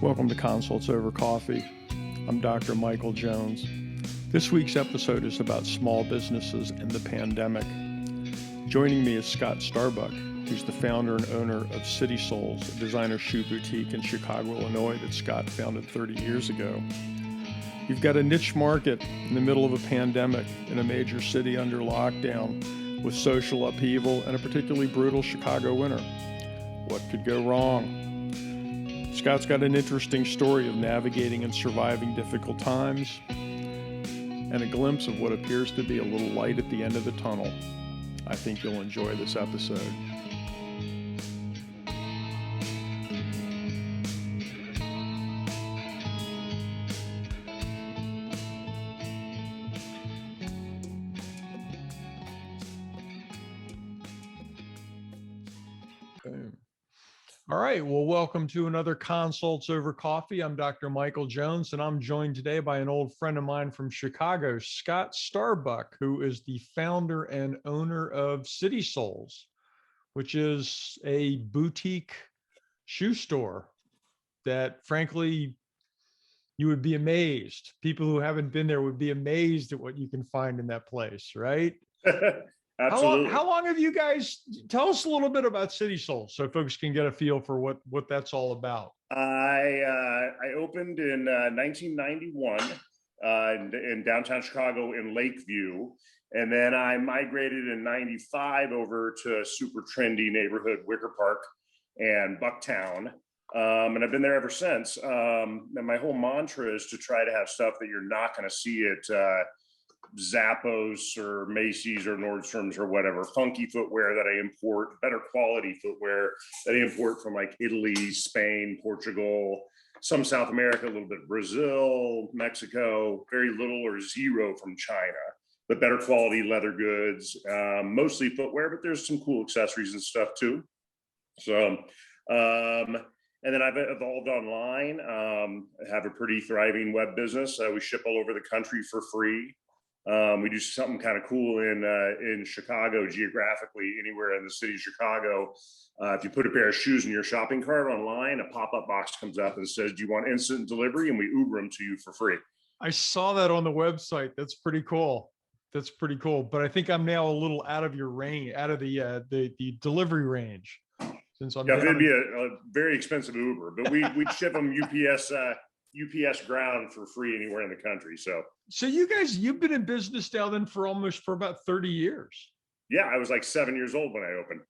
Welcome to Consults Over Coffee. I'm Dr. Michael Jones. This week's episode is about small businesses and the pandemic. Joining me is Scott Starbuck, who's the founder and owner of City Souls, a designer shoe boutique in Chicago, Illinois that Scott founded 30 years ago. You've got a niche market in the middle of a pandemic in a major city under lockdown with social upheaval and a particularly brutal Chicago winter. What could go wrong? Scott's got an interesting story of navigating and surviving difficult times and a glimpse of what appears to be a little light at the end of the tunnel. I think you'll enjoy this episode. Boom. All right, well, welcome to another Consults Over Coffee. I'm Dr. Michael Jones, and I'm joined today by an old friend of mine from Chicago, Scott Starbuck, who is the founder and owner of City Souls, which is a boutique shoe store that, frankly, you would be amazed. People who haven't been there would be amazed at what you can find in that place, right? Absolutely. How long have you guys, tell us a little bit about City Souls so folks can get a feel for what that's all about. I opened in 1991 in downtown Chicago in Lakeview. And then I migrated in 95 over to a super trendy neighborhood, Wicker Park and Bucktown. And I've been there ever since. And my whole mantra is to try to have stuff that you're not going to see at Zappos or Macy's or Nordstrom's or whatever, funky footwear that I import, better quality footwear that I import from like Italy, Spain, Portugal, some South America, a little bit of Brazil, Mexico, very little or zero from China, but better quality leather goods, mostly footwear, but there's some cool accessories and stuff too. So, and then I've evolved online. I have a pretty thriving web business. We ship all over the country for free. We do something kind of cool in Chicago, geographically, anywhere in the city of Chicago. If you put a pair of shoes in your shopping cart online, a pop-up box comes up and says, "Do you want instant delivery?" And we Uber them to you for free. I saw that on the website. That's pretty cool. That's pretty cool. But I think I'm now a little out of your range, out of the delivery range. Since I'm it'd be a very expensive Uber, but we ship them UPS ground for free anywhere in the country. So you guys, you've been in business now then for about 30 years. Yeah, I was like 7 years old when I opened.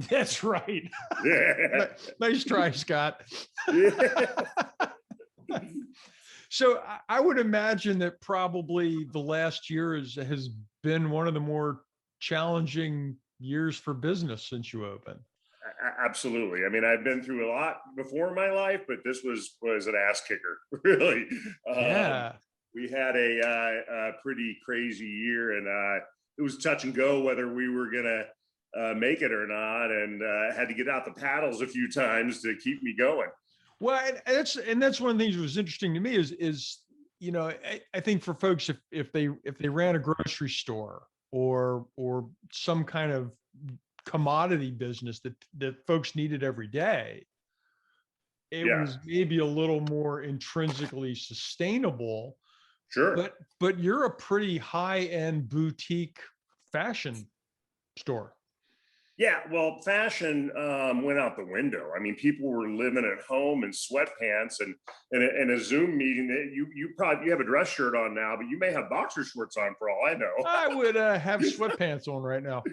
That's right. Yeah. Nice try, Scott. Yeah. So I would imagine that probably the last year has been one of the more challenging years for business since you opened. Absolutely. I mean, I've been through a lot before in my life, but this was an ass kicker, really. Yeah. We had a pretty crazy year, and it was touch and go whether we were going to make it or not, and had to get out the paddles a few times to keep me going. Well, and that's one of the things that was interesting to me is you know, I think for folks, if they ran a grocery store or some kind of commodity business that folks needed every day, it was maybe a little more intrinsically sustainable. Sure. But you're a pretty high-end boutique fashion store. Yeah, well, fashion went out the window. I mean, people were living at home in sweatpants and in a Zoom meeting. That you have a dress shirt on now, but you may have boxer shorts on for all I know. I would have sweatpants on right now.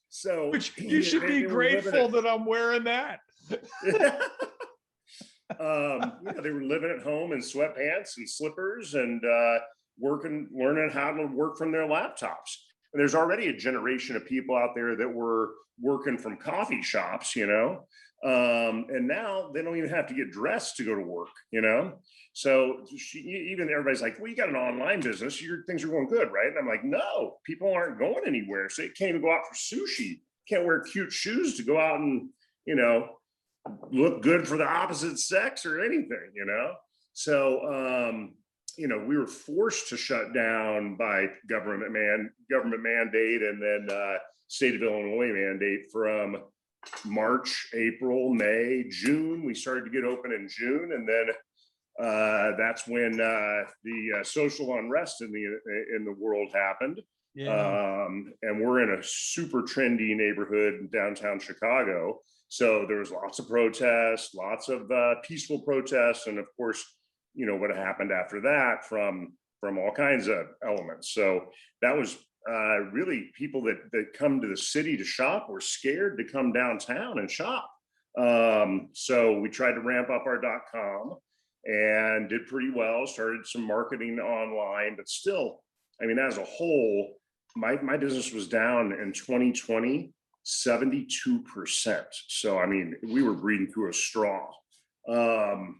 So which you should be grateful that I'm wearing that. They were living at home in sweatpants and slippers and learning how to work from their laptops. And there's already a generation of people out there that were working from coffee shops, you know, and now they don't even have to get dressed to go to work, you know. So even everybody's like, well, you got an online business, your things are going good, right? And I'm like, no, people aren't going anywhere. So you can't even go out for sushi. Can't wear cute shoes to go out and, you know, look good for the opposite sex or anything, you know. So you know, we were forced to shut down by government mandate and then state of Illinois mandate from March, April, May, June. We started to get open in June, and then that's when the social unrest in the world happened. Yeah. And we're in a super trendy neighborhood in downtown Chicago. So there was lots of protests, lots of peaceful protests, and of course, what happened after that from all kinds of elements. So that was really people that come to the city to shop were scared to come downtown and shop. So we tried to ramp up our .com and did pretty well. Started some marketing online, but still, I mean, as a whole, my business was down in 2020 72%. So I mean, we were breathing through a straw, and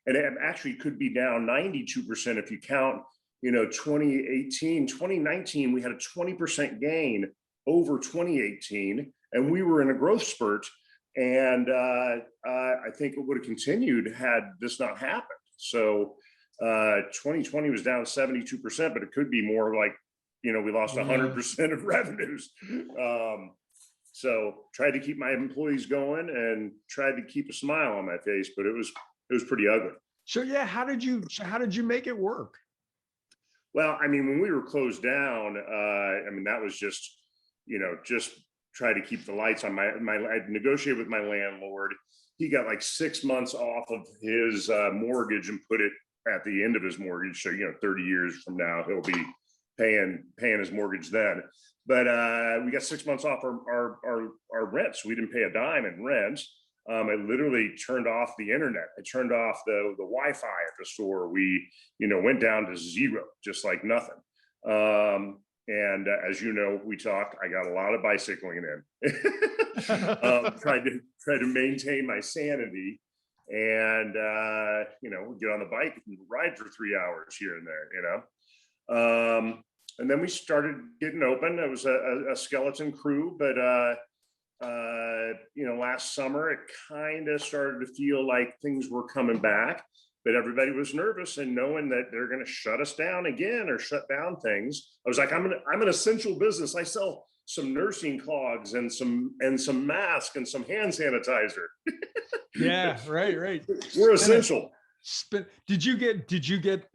it actually could be down 92% if you count 2019 we had a 20% gain over 2018, and we were in a growth spurt, and I think it would have continued had this not happened. So 2020 was down 72%, but it could be more like we lost 100% of revenues. So tried to keep my employees going and tried to keep a smile on my face, but it was pretty ugly. So yeah, how did you make it work? Well, I mean, when we were closed down, I mean, that was just try to keep the lights on. I negotiated with my landlord. He got like 6 months off of his mortgage and put it at the end of his mortgage. So 30 years from now, he'll be paying his mortgage then. But we got 6 months off our rent, so we didn't pay a dime in rent. I literally turned off the internet. I turned off the Wi-Fi at the store. We went down to zero, just like nothing. And as we talked, I got a lot of bicycling in. Tried to maintain my sanity, and get on the bike and ride for 3 hours here and there. And then we started getting open. It was a skeleton crew, but last summer it kind of started to feel like things were coming back, but everybody was nervous, and knowing that they're going to shut us down again or shut down things. I was like, I'm an essential business. I sell some nursing clogs and some masks and some hand sanitizer. Yeah, right. We're essential. Did you get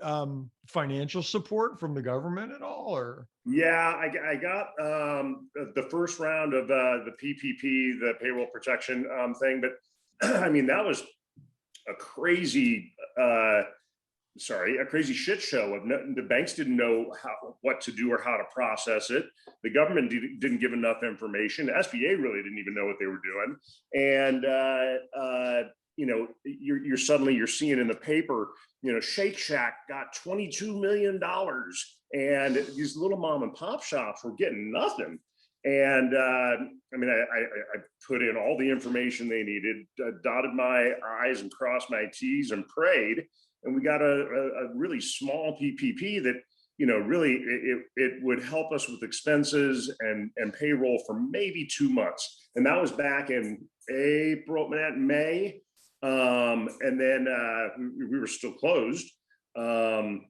financial support from the government at all, or? Yeah, I got the first round of the PPP, the payroll protection thing, but I mean, that was a crazy shit show. The banks didn't know what to do or how to process it. The government didn't give enough information. The SBA really didn't even know what they were doing, and you're suddenly seeing in the paper, Shake Shack got $22 million, and these little mom and pop shops were getting nothing. And I mean, I put in all the information they needed, dotted my I's and crossed my T's and prayed, and we got a really small PPP that really it would help us with expenses and payroll for maybe 2 months, and that was back in May. And then we were still closed. Then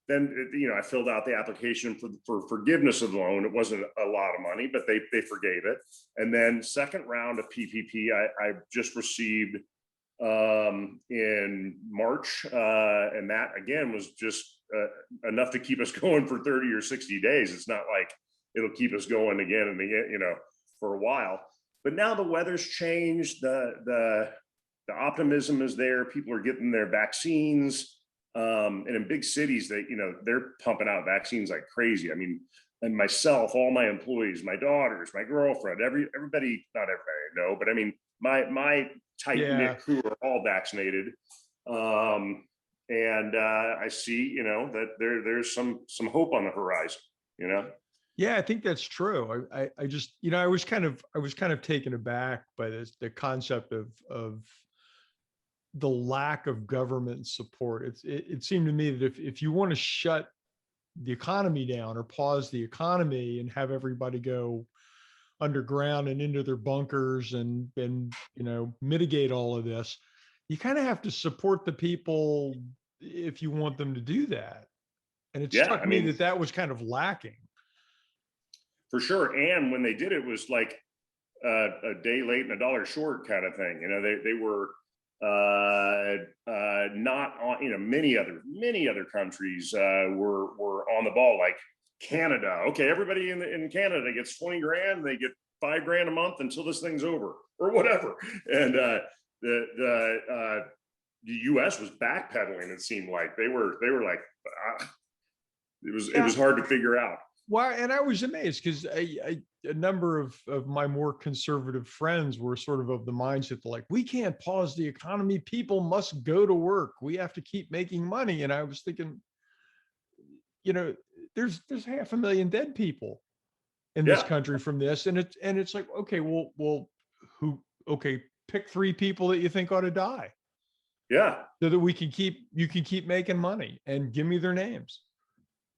I filled out the application for forgiveness of the loan. It wasn't a lot of money, but they forgave it. And then second round of PPP, I just received in March, and that again was just enough to keep us going for 30 or 60 days. It's not like it'll keep us going again and for a while. But now the weather's changed. The optimism is there. People are getting their vaccines. And in big cities, they're pumping out vaccines like crazy. I mean, and myself, all my employees, my daughters, my girlfriend, everybody, not everybody I know, but I mean, my tight-knit crew are all vaccinated. And I see, that there's some hope on the horizon, Yeah, I think that's true. I just, I was kind of taken aback by the concept of the lack of government support. It seemed to me that if you want to shut the economy down or pause the economy and have everybody go underground and into their bunkers and mitigate all of this, you kind of have to support the people if you want them to do that. And it struck me that was kind of lacking. for sure. And when they did it was like a day late and a dollar short kind of thing. You know, they were not on. You know, many other countries were on the ball. Like Canada. Okay, everybody in Canada gets 20 grand. They get $5 grand a month until this thing's over or whatever. And the U.S. was backpedaling. It seemed like they were like it was hard to figure out. Well, and I was amazed because a number of my more conservative friends were sort of the mindset like, we can't pause the economy. People must go to work. We have to keep making money. And I was thinking, you know, there's 500,000 dead people in this country from this. And it's like, okay, well, pick 3 people that you think ought to die. Yeah. So that you can keep making money and give me their names.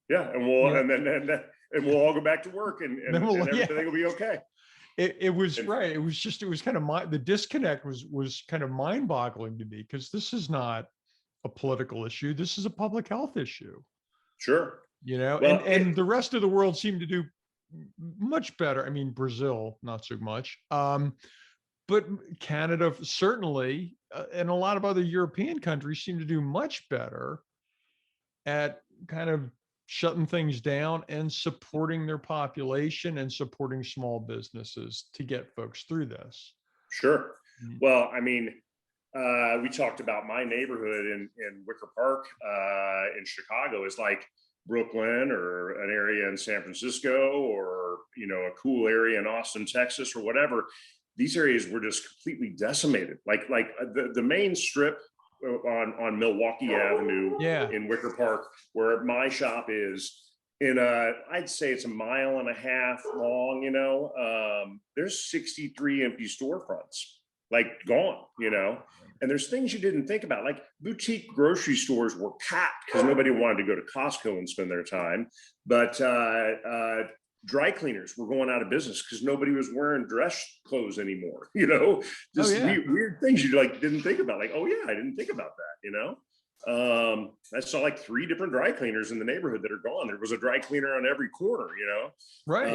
Yeah. And we'll all go back to work and everything will be okay. It was right. It was kind of the disconnect was kind of mind boggling to me because this is not a political issue. This is a public health issue. Sure. You know, well, and the rest of the world seemed to do much better. I mean, Brazil, not so much. But Canada certainly, and a lot of other European countries seem to do much better at kind of shutting things down and supporting their population and supporting small businesses to get folks through this. Sure. Well, I mean, we talked about my neighborhood in Wicker Park in Chicago is like Brooklyn or an area in San Francisco or, you know, a cool area in Austin, Texas or whatever. These areas were just completely decimated. Like the main strip on Milwaukee Avenue in Wicker Park, where my shop is, I'd say it's 1.5 miles long, you know, there's 63 empty storefronts, like gone, you know, and there's things you didn't think about, like boutique grocery stores were packed because nobody wanted to go to Costco and spend their time. But dry cleaners were going out of business because nobody was wearing dress clothes anymore, you know, just weird things you like didn't think about. Like, oh yeah, I didn't think about that, you know. I saw like 3 different dry cleaners in the neighborhood that are gone. There was a dry cleaner on every corner, you know. Right.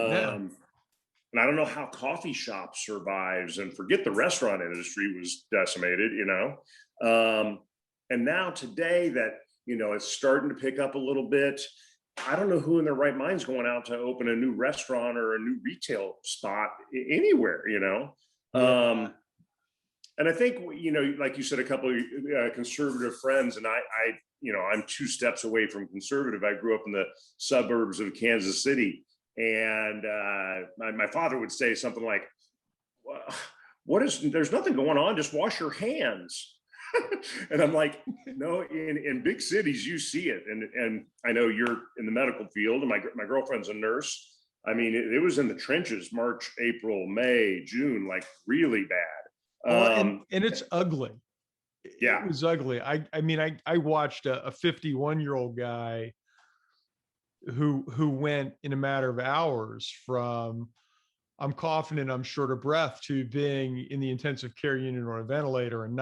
And I don't know how coffee shop survives, and forget the restaurant industry was decimated, you know. And now today that, you know, it's starting to pick up a little bit. I don't know who in their right mind's going out to open a new restaurant or a new retail spot anywhere, you know. And I think, you know, like you said, a couple of conservative friends, and I, you know, I'm 2 steps away from conservative. I grew up in the suburbs of Kansas City, and my father would say something like, well, there's nothing going on, just wash your hands. And I'm like, no, in big cities, you see it. And I know you're in the medical field, and my girlfriend's a nurse. I mean, it was in the trenches, March, April, May, June, like really bad. And it's ugly. Yeah. It was ugly. I mean, I watched a 51-year-old guy who went in a matter of hours from I'm coughing and I'm short of breath to being in the intensive care unit or a ventilator and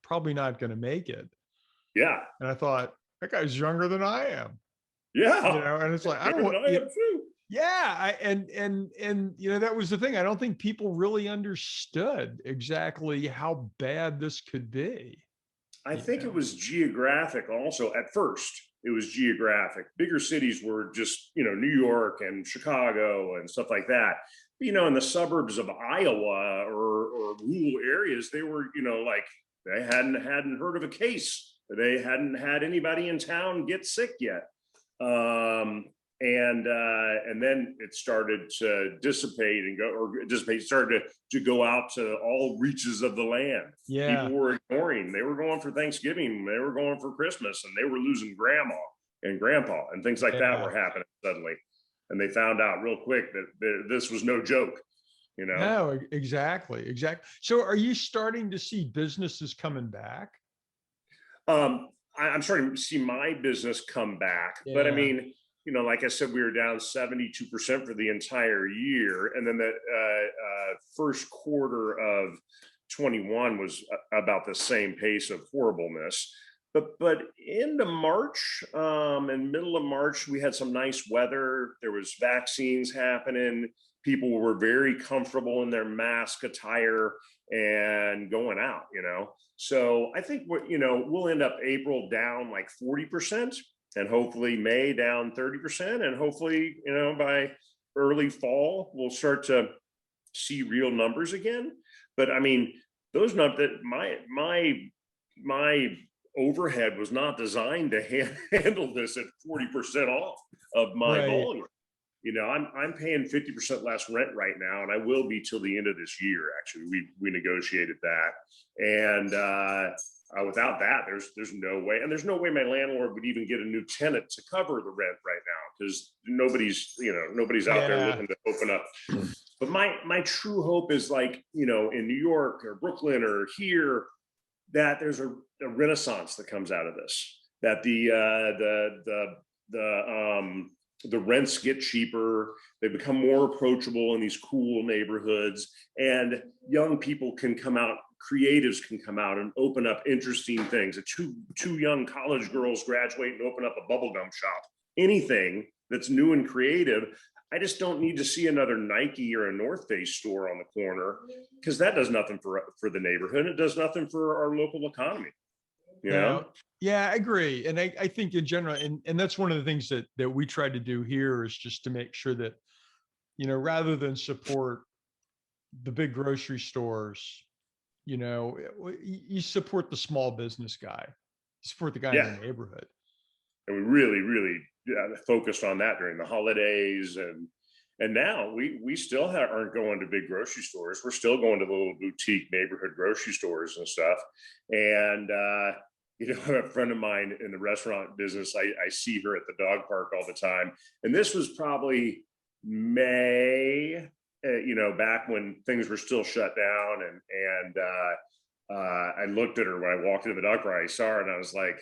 probably not going to make it. Yeah. And I thought, that guy's younger than I am. Yeah. You know, and it's like, I don't want and you know, that was the thing. I don't think people really understood exactly how bad this could be. I think it was geographic also. At first, it was geographic. Bigger cities were just, you know, New York and Chicago and stuff like that. But, you know, in the suburbs of Iowa or rural areas, they were, you know, like they hadn't heard of a case. They hadn't had anybody in town get sick yet. And then it started to dissipate started to go out to all reaches of the land. Yeah. People were ignoring. They were going for Thanksgiving. They were going for Christmas, and they were losing grandma and grandpa and things like that were happening suddenly. And they found out real quick that this was no joke, you know? No, exactly. So are you starting to see businesses coming back? I'm starting to see my business come back, but I mean, you know, like I said, we were down 72% for the entire year. And then the first quarter of 21 was about the same pace of horribleness. but into March, and middle of March, we had some nice weather. There was vaccines happening. People were very comfortable in their mask attire and going out, So I think we'll end up April down like 40%, and hopefully May down 30%, and hopefully, by early fall, we'll start to see real numbers again. But I mean, those numbers, my overhead was not designed to handle this at 40% off of my volume. I'm paying 50% less rent right now, and I will be till the end of this year. Actually, we negotiated that, and without that, there's no way, and there's no way my landlord would even get a new tenant to cover the rent right now, because nobody's out there looking to open up. But my true hope is, like, in New York or Brooklyn or here, that there's a renaissance that comes out of this, that the rents get cheaper, they become more approachable in these cool neighborhoods, and young people can come out, creatives can come out and open up interesting things. Two young college girls graduate and open up a bubblegum shop. Anything that's new and creative. I just don't need to see another Nike or a North Face store on the corner, because that does nothing for the neighborhood. It does nothing for our local economy. Yeah, I agree. And I think in general, and that's one of the things that we try to do here, is just to make sure that, rather than support the big grocery stores, you support the small business guy, you support the guy in the neighborhood. And we really, really focused on that during the holidays. And now we still aren't going to big grocery stores. We're still going to the little boutique neighborhood grocery stores and stuff. And, a friend of mine in the restaurant business, I see her at the dog park all the time. And this was probably May, back when things were still shut down. And I looked at her when I walked into the dog park. I saw her and I was like,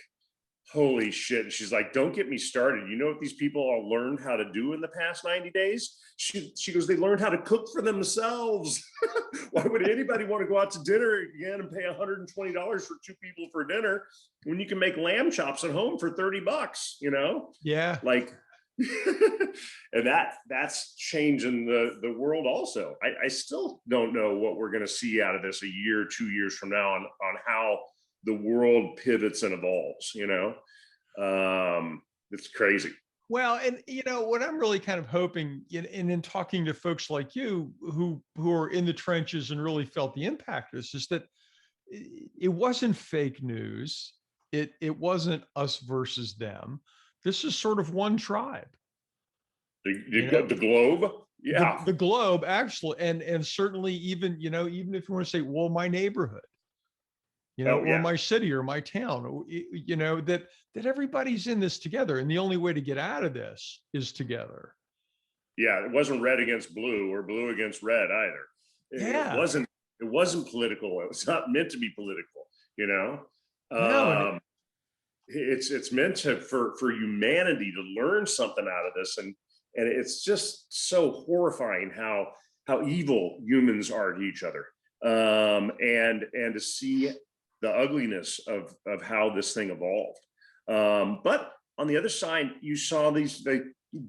holy shit. And she's like, don't get me started. You know what these people all learned how to do in the past 90 days? She goes, they learned how to cook for themselves. Why would anybody want to go out to dinner again and pay $120 for two people for dinner when you can make lamb chops at home for $30, Yeah. Like, and that's changing the world also. I still don't know what we're going to see out of this a year, 2 years from now on how the world pivots and evolves. It's crazy. Well, and what I'm really kind of hoping, and in talking to folks like you who are in the trenches and really felt the impact of this, is that it wasn't fake news. It wasn't us versus them. This is sort of one tribe. The globe. Yeah. The globe, actually. And certainly even if you want to say, well, my neighborhood, or my city or my town, that everybody's in this together. And the only way to get out of this is together. Yeah. It wasn't red against blue or blue against red either. Yeah. It wasn't political. It was not meant to be political, No. It's meant for humanity to learn something out of this. And it's just so horrifying how evil humans are to each other. And to see the ugliness of how this thing evolved. But on the other side, you saw these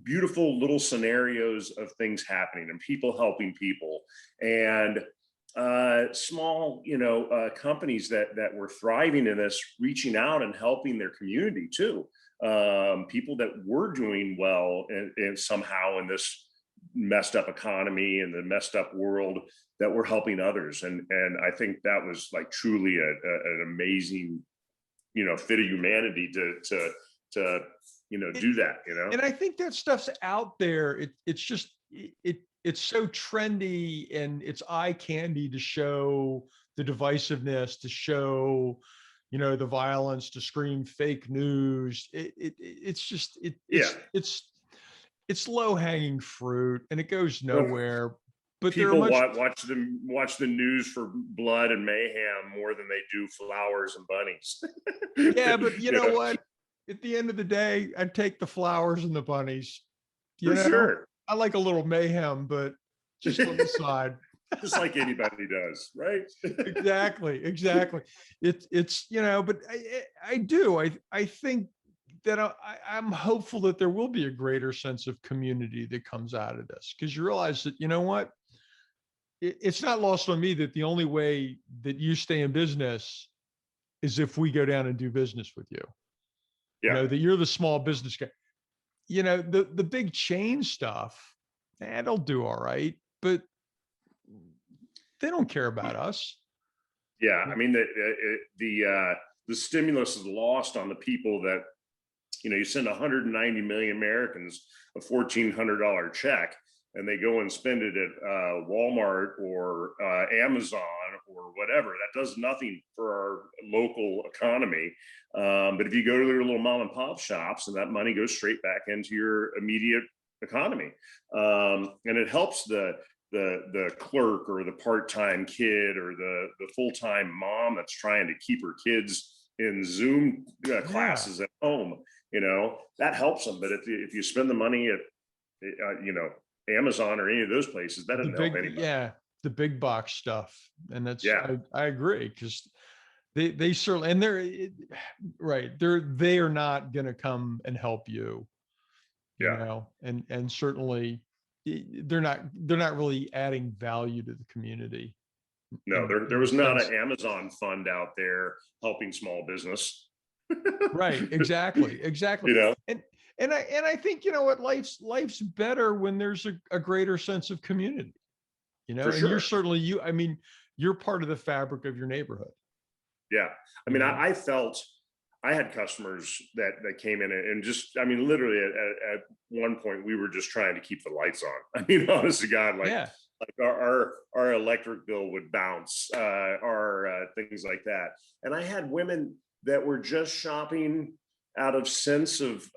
beautiful little scenarios of things happening and people helping people, and small, companies that were thriving in this, reaching out and helping their community too. People that were doing well and somehow in this messed up economy and the messed up world, that were helping others. And I think that was like truly an amazing, fit of humanity to do that, And I think that stuff's out there. It's just, it's so trendy and it's eye candy to show the divisiveness, to show, the violence, to scream fake news. It's low hanging fruit and it goes nowhere. But people watch the news for blood and mayhem more than they do flowers and bunnies. Yeah, but you know what? At the end of the day, I'd take the flowers and the bunnies. For sure. I like a little mayhem, but just on the side. just like anybody does, right? Exactly. It's but I think that I'm hopeful that there will be a greater sense of community that comes out of this, because you realize that, what, it's not lost on me that the only way that you stay in business is if we go down and do business with you. Yeah. That you're the small business guy. The big chain stuff, they'll do all right, but they don't care about us. Yeah, I mean the stimulus is lost on the people that, you send 190 million Americans a $1,400 check, and they go and spend it at Walmart or Amazon or whatever. That does nothing for our local economy. But if you go to their little mom and pop shops, and that money goes straight back into your immediate economy, and it helps the clerk or the part-time kid or the full-time mom that's trying to keep her kids in Zoom classes at home. That helps them. But if you spend the money at Amazon or any of those places, that doesn't help anybody. Yeah, the big box stuff. And that's, I agree, because they certainly, and they are not going to come and help you, and certainly they're not really adding value to the community. No, there was not an Amazon fund out there helping small business. Right. Exactly. And I think, what, life's better when there's a greater sense of community, For and sure. you're certainly, you're part of the fabric of your neighborhood. Yeah. I mean, I felt I had customers that came in and just, I mean, literally at one point we were just trying to keep the lights on. I mean, honest to God, like our electric bill would bounce, our things like that. And I had women that were just shopping out of sense of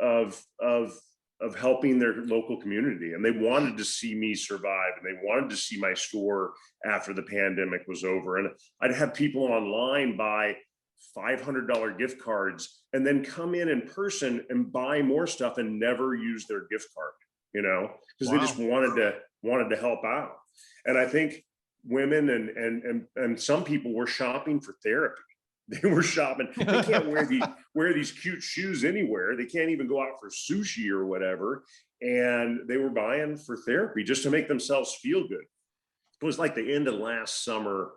helping their local community, and they wanted to see me survive, and they wanted to see my store after the pandemic was over. And I'd have people online buy $500 gift cards and then come in person and buy more stuff and never use their gift card, because they just wanted to help out. And I think women and some people were shopping for therapy. They were shopping. They can't wear these cute shoes anywhere. They can't even go out for sushi or whatever. And they were buying for therapy just to make themselves feel good. It was like the end of last summer.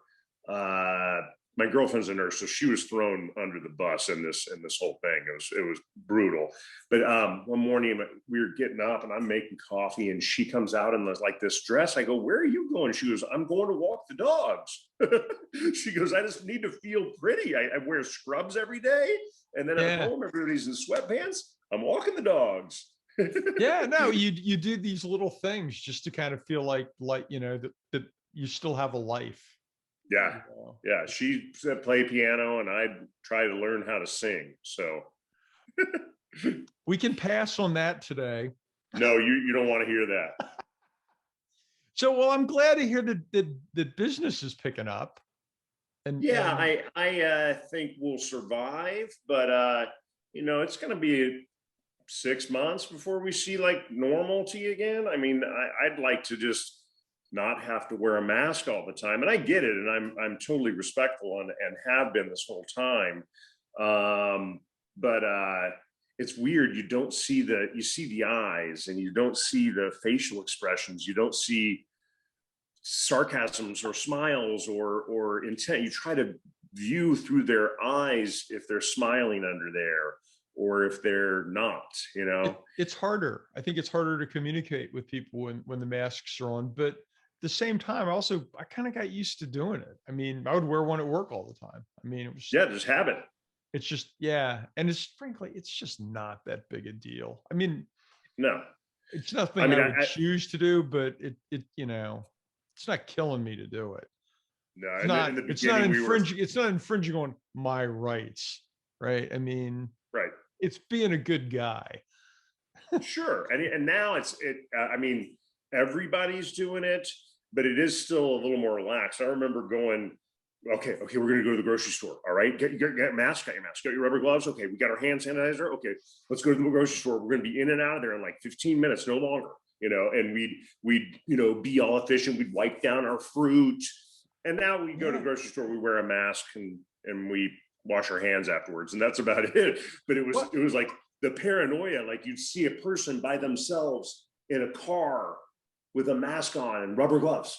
My girlfriend's a nurse, so she was thrown under the bus in this whole thing. It was brutal. But one morning we were getting up and I'm making coffee, and she comes out in like this dress. I go, "Where are you going?" She goes, "I'm going to walk the dogs." She goes, "I just need to feel pretty. I wear scrubs every day, and then at home everybody's in sweatpants. I'm walking the dogs." Yeah, no, you do these little things just to kind of feel like that you still have a life. Yeah. She said play piano, and I'd try to learn how to sing. So we can pass on that today. No, you don't want to hear that. So, well, I'm glad to hear that business is picking up. And I think we'll survive, but it's going to be 6 months before we see like normalcy again. I mean, I'd like to just not have to wear a mask all the time, and I get it, and I'm totally respectful and have been this whole time. But it's weird. You see the eyes, and you don't see the facial expressions. You don't see sarcasms or smiles or intent. You try to view through their eyes if they're smiling under there or if they're not, It's harder. I think it's harder to communicate with people when the masks are on, but at the same time, I kind of got used to doing it. I mean, I would wear one at work all the time. I mean, it was just habit. It's just, and frankly, it's just not that big a deal. I mean, no, it's nothing I would choose to do, but it it's not killing me to do it. No, it's not infringing on my rights, right? I mean, right. It's being a good guy. Sure. And now I mean, everybody's doing it, but it is still a little more relaxed. I remember going, okay, we're going to go to the grocery store. All right. Get a mask, got your rubber gloves. Okay. We got our hand sanitizer. Okay. Let's go to the grocery store. We're going to be in and out of there in like 15 minutes, no longer. and we'd be all efficient. We'd wipe down our fruit. And now we go to the grocery store, we wear a mask and we wash our hands afterwards. And that's about it. But it was like the paranoia, like you'd see a person by themselves in a car with a mask on and rubber gloves.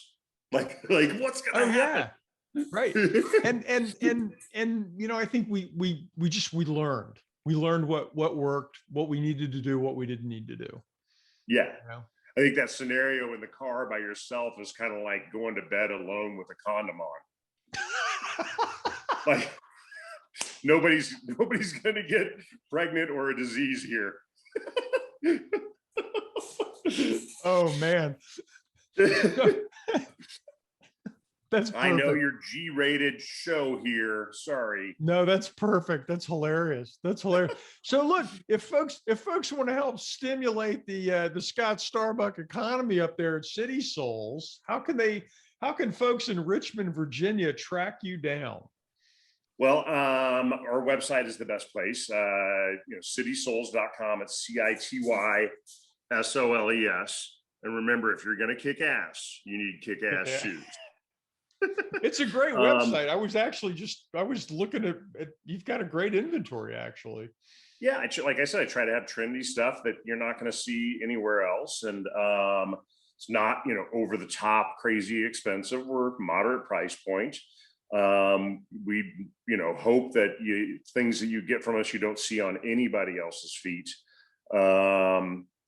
Like what's going to happen? Yeah. Right. And I think we learned what worked, what we needed to do, what we didn't need to do. Yeah. I think that scenario in the car by yourself is kind of like going to bed alone with a condom on. Like nobody's going to get pregnant or a disease here. Oh man. That's perfect. I know your G-rated show here. Sorry. No, that's perfect. That's hilarious. So look, if folks want to help stimulate the Scott Starbuck economy up there at City Souls, how can folks in Richmond, Virginia track you down? Well, our website is the best place. citysouls.com. It's CITYSOLES. And remember, if you're going to kick ass, you need kick-ass shoes. It's a great website. I was looking at you've got a great inventory, actually. Yeah, like I said, I try to have trendy stuff that you're not going to see anywhere else. And it's not, over the top, crazy expensive. We're moderate price point. We, hope that things that you get from us, you don't see on anybody else's feet.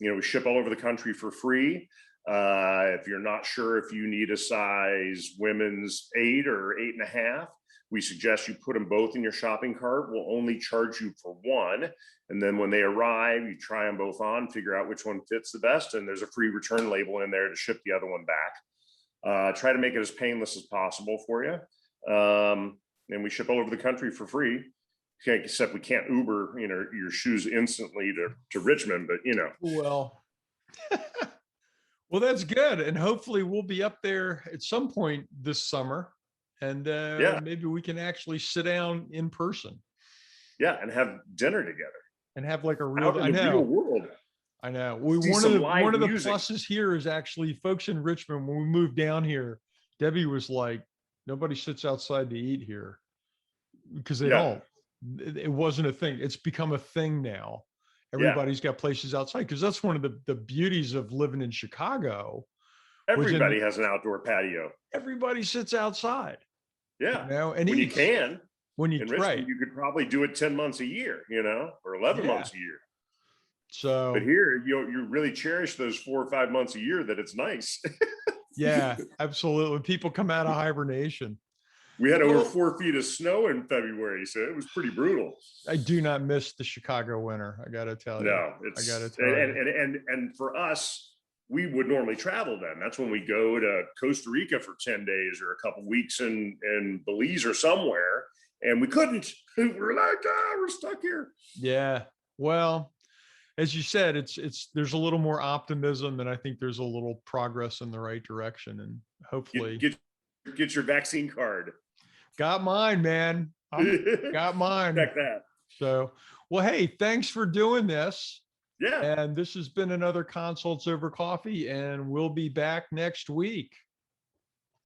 We ship all over the country for free. If you're not sure if you need a size women's 8 or 8.5, we suggest you put them both in your shopping cart. We'll only charge you for one. And then when they arrive, you try them both on, figure out which one fits the best. And there's a free return label in there to ship the other one back. Try to make it as painless as possible for you. And we ship all over the country for free. Except we can't Uber, your shoes instantly to Richmond, but Well, well, that's good. And hopefully we'll be up there at some point this summer. And maybe we can actually sit down in person. Yeah, and have dinner together. And have like a real, real world. I know. One of the pluses here is actually folks in Richmond, when we moved down here, Debbie was like, nobody sits outside to eat here because they don't. It wasn't a thing. It's become a thing now. Everybody's got places outside, because that's one of the beauties of living in Chicago. Everybody has an outdoor patio. Everybody sits outside. Yeah. And when you can. When you Richmond, you could probably do it 10 months a year, or 11 months a year. So, but here you really cherish those 4 or 5 months a year that it's nice. Yeah, absolutely. People come out of hibernation. We had over 4 feet of snow in February, so it was pretty brutal. I do not miss the Chicago winter. I got to tell you. No, and for us, we would normally travel then. That's when we go to Costa Rica for 10 days or a couple weeks in Belize or somewhere, and we couldn't. We're like, we're stuck here. Yeah. Well, as you said, there's a little more optimism, and I think there's a little progress in the right direction, and hopefully get your vaccine card. Got mine, man. Got mine. Check that. So, well, hey, thanks for doing this. Yeah. And this has been another Consults Over Coffee, and we'll be back next week.